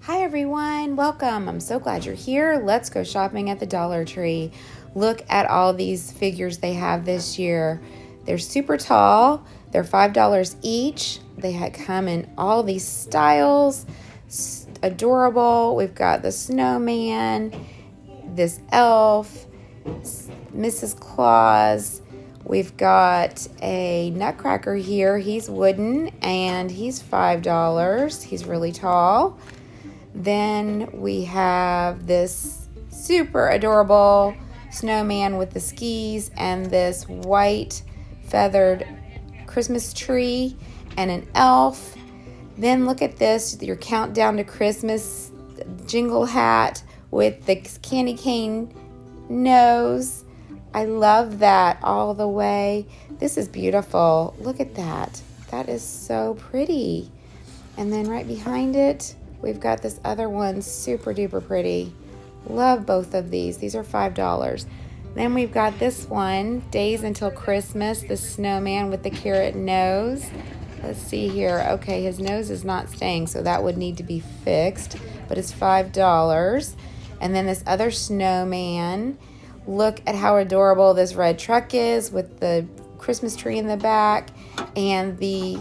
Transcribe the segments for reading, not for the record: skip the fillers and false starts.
Hi everyone, welcome. I'm so glad you're here. Let's go shopping at the Dollar Tree. Look at all these figures they have this year. They're super tall. They're $5 each. They come in all these styles. Adorable. We've got the snowman, this elf, Mrs. Claus. We've got a nutcracker here. He's wooden and he's $5. He's really tall. Then we have this super adorable snowman with the skis and this white feathered Christmas tree and an elf. Then look at this, your countdown to Christmas jingle hat with the candy cane nose. I love that all the way. This is beautiful. Look at that. That is so pretty. And then right behind it, we've got this other one, super duper pretty. Love both of these. These are $5. Then we've got this one, Days Until Christmas, the snowman with the carrot nose. Let's see here. Okay, his nose is not staying, so that would need to be fixed, but it's $5. And then this other snowman. Look at how adorable this red truck is with the Christmas tree in the back and the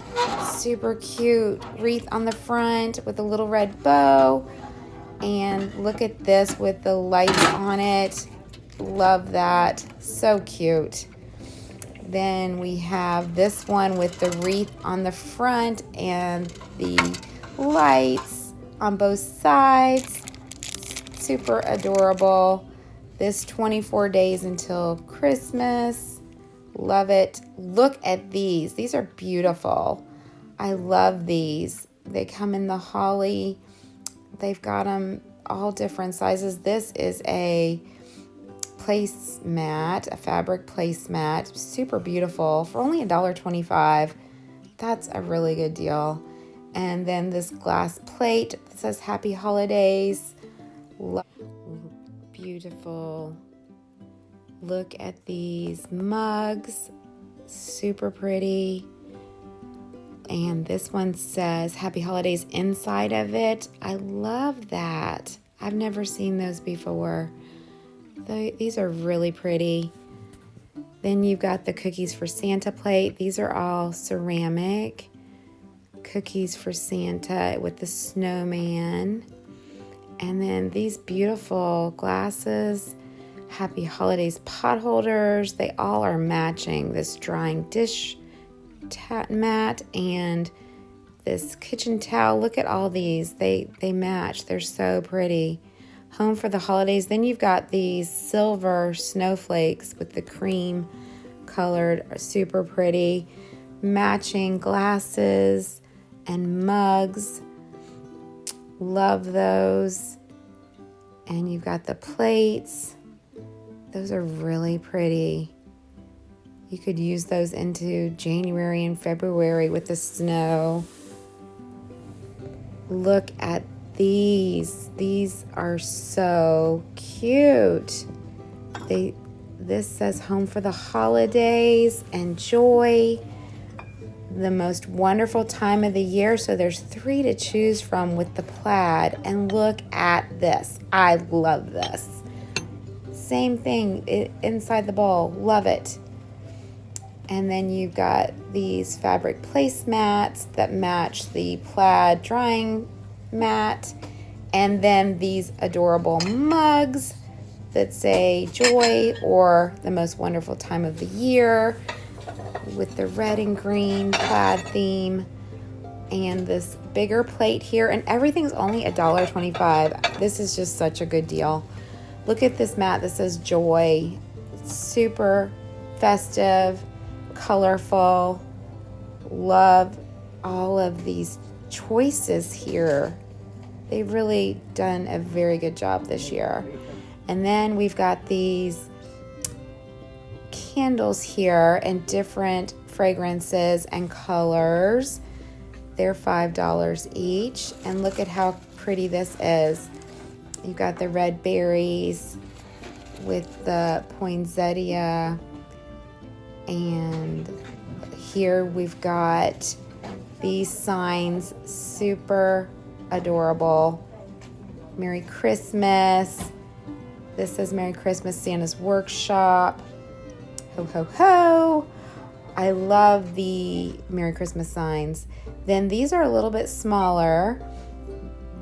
super cute wreath on the front with a little red bow. And look at this with the lights on it. Love that. So cute. Then we have this one with the wreath on the front and the lights on both sides. Super adorable. This 24 days until Christmas. Love it. Look at these. These are beautiful. I love these. They come in the holly. They've got them all different sizes. This is a placemat, a fabric placemat. Super beautiful for only $1.25. That's a really good deal. And then this glass plate that says Happy Holidays. Beautiful. Look at these mugs. Super pretty. And this one says Happy Holidays inside of it. I love that. I've never seen those before. These are really pretty. Then you've got the Cookies for Santa plate. These are all ceramic. Cookies for Santa with the snowman. And then these beautiful glasses, Happy Holidays pot holders. They all are matching. This drying dish mat and this kitchen towel. Look at all these. They match. They're so pretty. Home for the holidays. Then you've got these silver snowflakes with the cream colored, super pretty. Matching glasses and mugs. Love those. And you've got the plates. Those are really pretty. You could use those into January and February with the snow. Look at these. These are so cute. This says Home for the Holidays and Joy. The most wonderful time of the year. So there's 3 to choose from with the plaid. And look at this. I love this. Same thing inside the bowl. Love it. And then you've got these fabric placemats that match the plaid drying mat. And then these adorable mugs that say Joy or the most wonderful time of the year, with the red and green plaid theme, and this bigger plate here, and everything's only $1.25. This is just such a good deal. Look at this mat that says Joy. It's super festive, colorful. Love all of these choices here. They've really done a very good job this year. And then we've got these candles here in different fragrances and colors. They're $5 each. And look at how pretty this is. You've got the red berries with the poinsettia. And here we've got these signs, super adorable. Merry Christmas. This says Merry Christmas, Santa's Workshop. Ho, ho, ho. I love the Merry Christmas signs. Then these are a little bit smaller.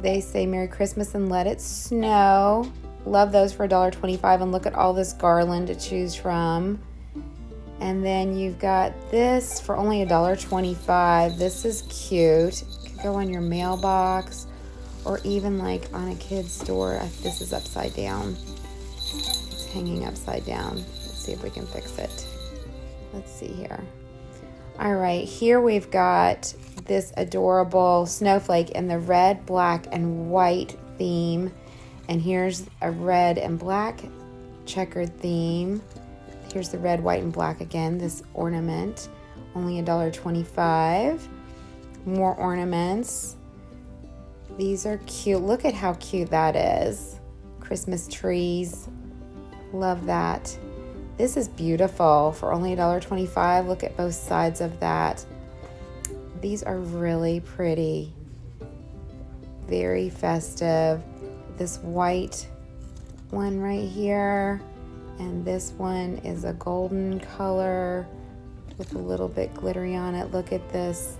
They say Merry Christmas and Let It Snow. Love those for $1.25. And look at all this garland to choose from. And then you've got this for only $1.25. This is cute. It could go on your mailbox or even like on a kid's door. This is upside down. It's hanging upside down. Let's see if we can fix it. Let's see here. All right, here we've got this adorable snowflake in the red, black, and white theme. And here's a red and black checkered theme. Here's the red, white, and black again, this ornament. Only $1.25. More ornaments. These are cute. Look at how cute that is. Christmas trees. Love that. This is beautiful for only $1.25. Look at both sides of that. These are really pretty. Very festive. This white one right here. And this one is a golden color with a little bit glittery on it. Look at this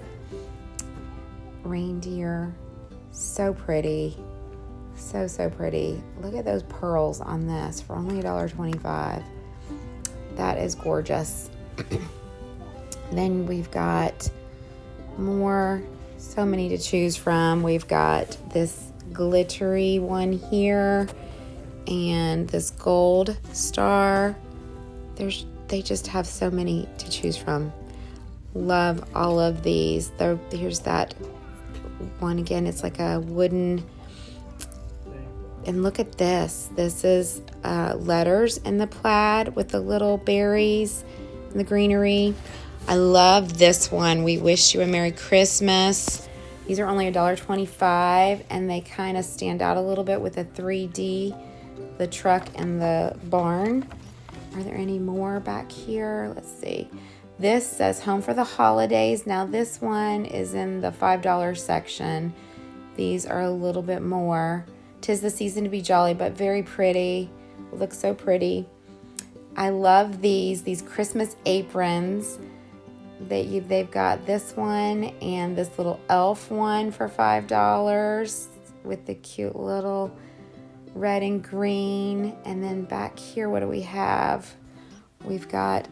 reindeer. So pretty. So, so pretty. Look at those pearls on this for only $1.25. That is gorgeous. Then we've got more, so many to choose from. We've got this glittery one here and this gold star. They just have so many to choose from. Love all of these. Here's that one again. It's like a wooden, and look at this. This is letters in the plaid with the little berries and the greenery. I love this one. We wish you a Merry Christmas. These are only $1.25, and they kind of stand out a little bit with a 3D, the truck and the barn. Are there any more back here? Let's see. This says Home for the Holidays. Now this one is in the $5 section. These are a little bit more. 'Tis the season to be jolly, but very pretty. It looks so pretty. I love these Christmas aprons. They've got this one and this little elf one for $5 with the cute little red and green. And then back here, what do we have? We've got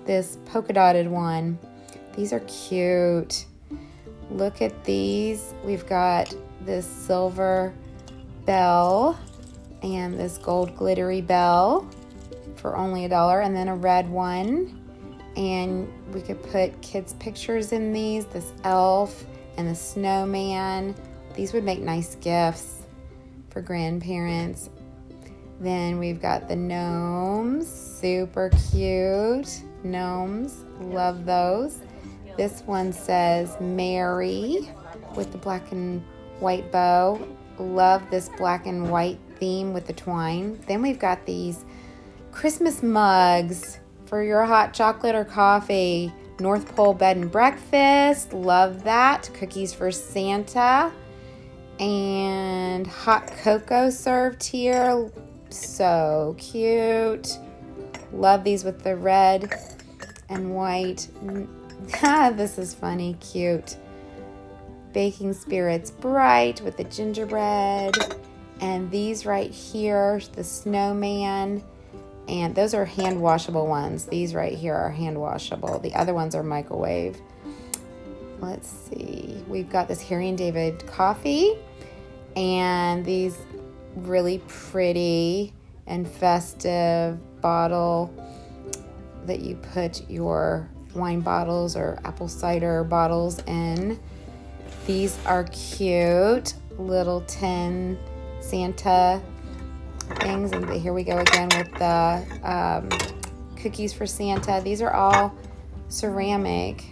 this polka dotted one. These are cute. Look at these. We've got this silver bell and this gold glittery bell for only $1, and then a red one. And we could put kids' pictures in these, this elf and the snowman. These would make nice gifts for grandparents. Then we've got the gnomes, super cute gnomes, love those. This one says Mary with the black and white bow. Love this black and white theme with the twine. Then we've got these Christmas mugs for your hot chocolate or coffee. North Pole bed and breakfast, love that. Cookies for Santa. And hot cocoa served here. So cute. Love these with the red and white. This is funny, cute. Baking spirits bright with the gingerbread. And these right here, the snowman. And those are hand washable ones. These right here are hand washable. The other ones are microwave. Let's see. We've got this Harry and David coffee. And these really pretty and festive bottle that you put your wine bottles or apple cider bottles in. These are cute little tin Santa things. And here we go again with the cookies for Santa. These are all ceramic.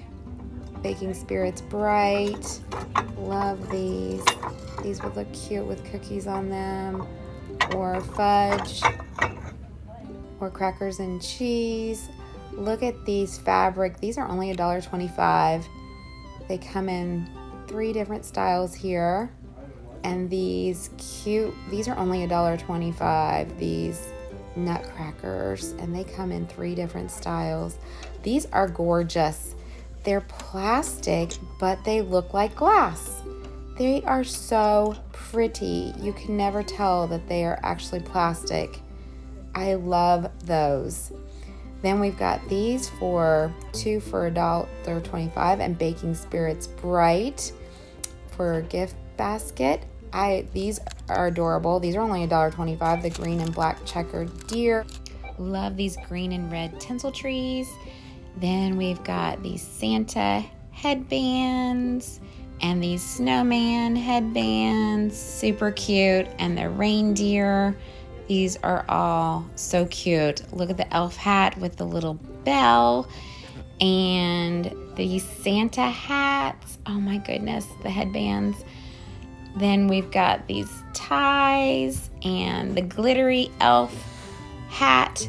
Baking spirits bright. Love these. These would look cute with cookies on them, or fudge, or crackers and cheese. Look at these fabric. These are only $1.25. They come in 3 different styles here. And these cute, these are only $1.25, these nutcrackers, and they come in 3 different styles. These are gorgeous. They're plastic, but they look like glass. They are so pretty. You can never tell that they are actually plastic. I love those. Then we've got these for 2 for $1.25, and Baking Spirits Bright for a gift basket. These are adorable. These are only $1.25, the green and black checkered deer. Love these green and red tinsel trees. Then we've got these Santa headbands and these snowman headbands, super cute, and the reindeer. These are all so cute. Look at the elf hat with the little bell, and these Santa hats. Oh my goodness, the headbands. Then we've got these ties and the glittery elf hat,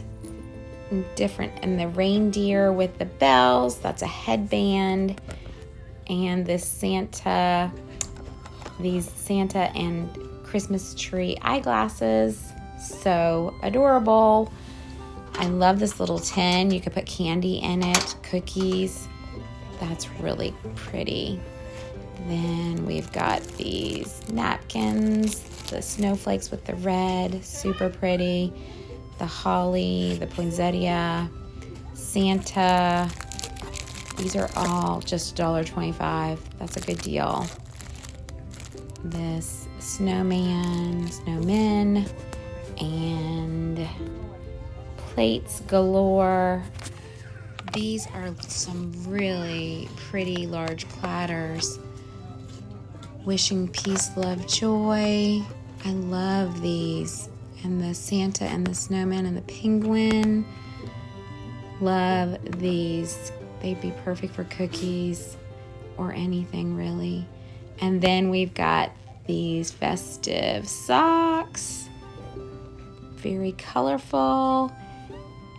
and the reindeer with the bells. That's a headband. And this these Santa and Christmas tree eyeglasses. So adorable. I love this little tin. You could put candy in it, cookies. That's really pretty. Then we've got these napkins, the snowflakes with the red, super pretty. The holly, the poinsettia, Santa. These are all just $1.25. That's a good deal. This snowman, snowmen, and plates galore. These are some really pretty large platters. Wishing peace, love, joy. I love these. And the Santa and the snowman and the penguin. Love these. They'd be perfect for cookies or anything really. And then we've got these festive socks. Very colorful.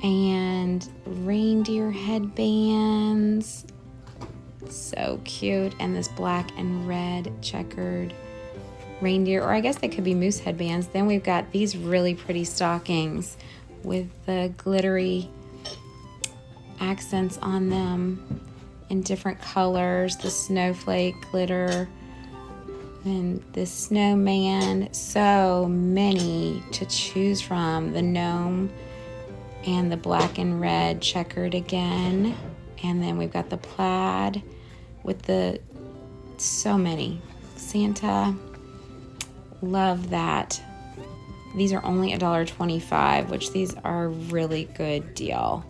And reindeer headbands. So cute. And this black and red checkered reindeer, or I guess they could be moose headbands. Then we've got these really pretty stockings with the glittery accents on them in different colors. The snowflake glitter and the snowman. So many to choose from. The gnome and the black and red checkered again. And then we've got the plaid with the so many. Santa. Love that. These are only $1.25, which these are a really good deal.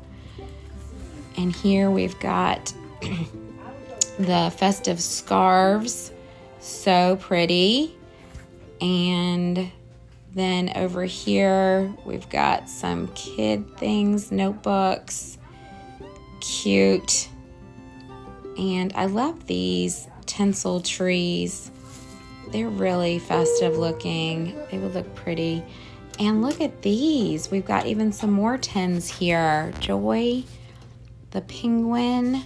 And here we've got the festive scarves. So pretty. And then over here we've got some kid things, notebooks. Cute. And I love these tinsel trees. They're really festive looking. They would look pretty. And look at these. We've got even some more tins here. Joy, the penguin,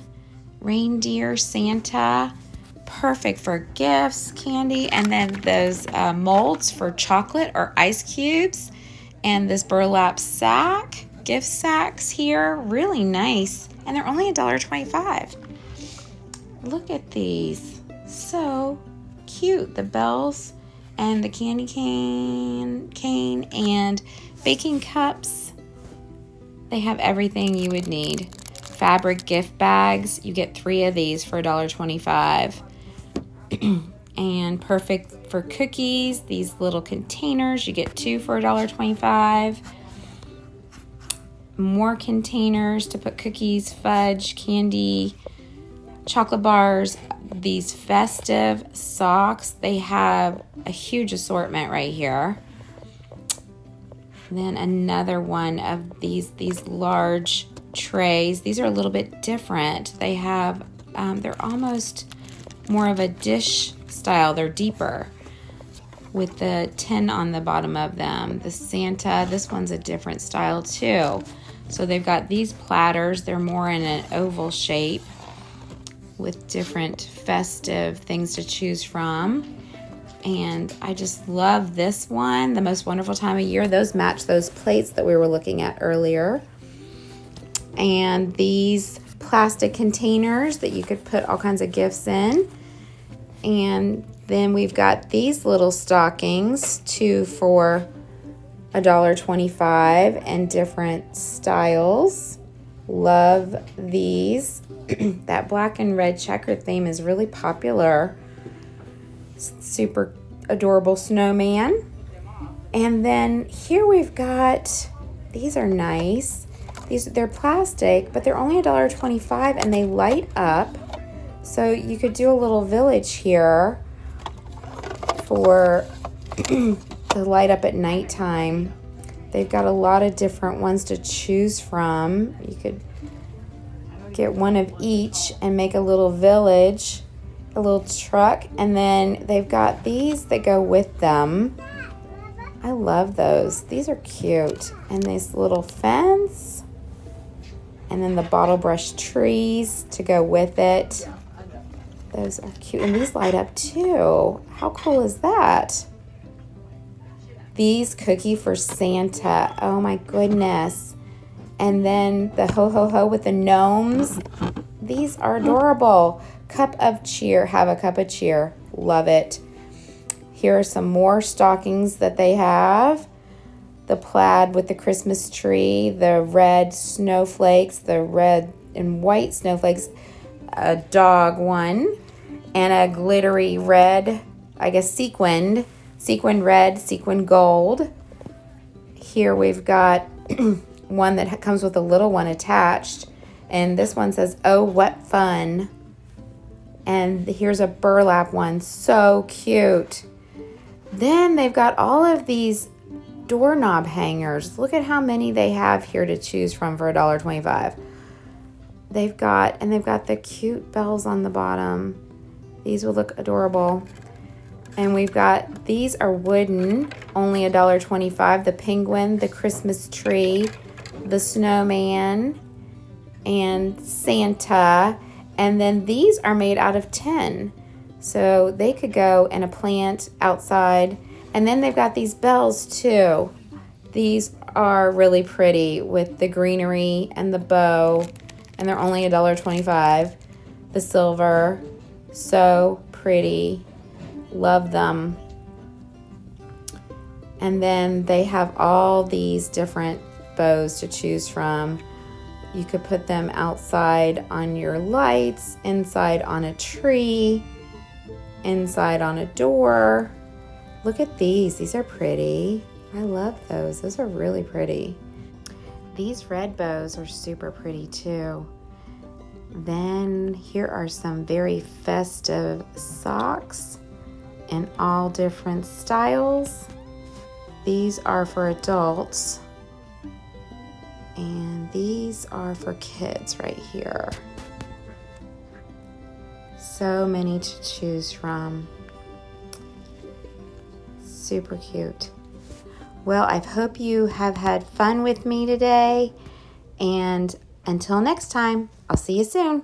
reindeer, Santa. Perfect for gifts, candy. And then those molds for chocolate or ice cubes. And this burlap sack, gift sacks here. Really nice. And they're only $1.25. Look at these. So cute. The bells and the candy cane and baking cups. They have everything you would need. Fabric gift bags. You get 3 of these for $1.25. And perfect for cookies. These little containers. You get 2 for $1.25. More containers to put cookies, fudge, candy, chocolate bars. These festive socks, they have a huge assortment right here. Then another one of these large trays. These are a little bit different. They have, they're almost more of a dish style. They're deeper with the tin on the bottom of them. The Santa, this one's a different style too. So they've got these platters. They're more in an oval shape with different festive things to choose from. And I just love this one, the most wonderful time of year. Those match those plates that we were looking at earlier. And these plastic containers that you could put all kinds of gifts in. And then we've got these little stockings, 2 for $1.25 and different styles. Love these. That black and red checker theme is really popular. Super adorable snowman. And then here we've got, these are nice. They're plastic, but they're only $1.25 and they light up. So you could do a little village here for to light up at nighttime. They've got a lot of different ones to choose from. You could get one of each and make a little village, a little truck, and then they've got these that go with them. I love those. These are cute. And this little fence, and then the bottle brush trees to go with it. Those are cute, and these light up too. How cool is that? These cookie for Santa. Oh my goodness. And then the ho ho ho with the gnomes. These are adorable. Cup of cheer. Have a cup of cheer. Love it. Here are some more stockings that they have. The plaid with the Christmas tree, the red snowflakes, the red and white snowflakes, a dog one, and a glittery red, I guess sequined red, sequined gold. Here we've got one that comes with a little one attached, and this one says, "Oh, what fun." And here's a burlap one, so cute. Then they've got all of these doorknob hangers. Look at how many they have here to choose from for $1.25. They've got the cute bells on the bottom. These will look adorable. And we've got, these are wooden, only $1.25. The penguin, the Christmas tree, the snowman, and Santa. And then these are made out of tin. So they could go in a plant outside. And then they've got these bells too. These are really pretty with the greenery and the bow. And they're only $1.25. The silver, so pretty. Love them. And then they have all these different bows to choose from. You could put them outside on your lights, inside on a tree, inside on a door. Look at these. These are pretty. I love those. Those are really pretty. These red bows are super pretty too. Then here are some very festive socks in all different styles. These are for adults. And these are for kids right here. So many to choose from. Super cute. Well, I hope you have had fun with me today. And until next time, I'll see you soon.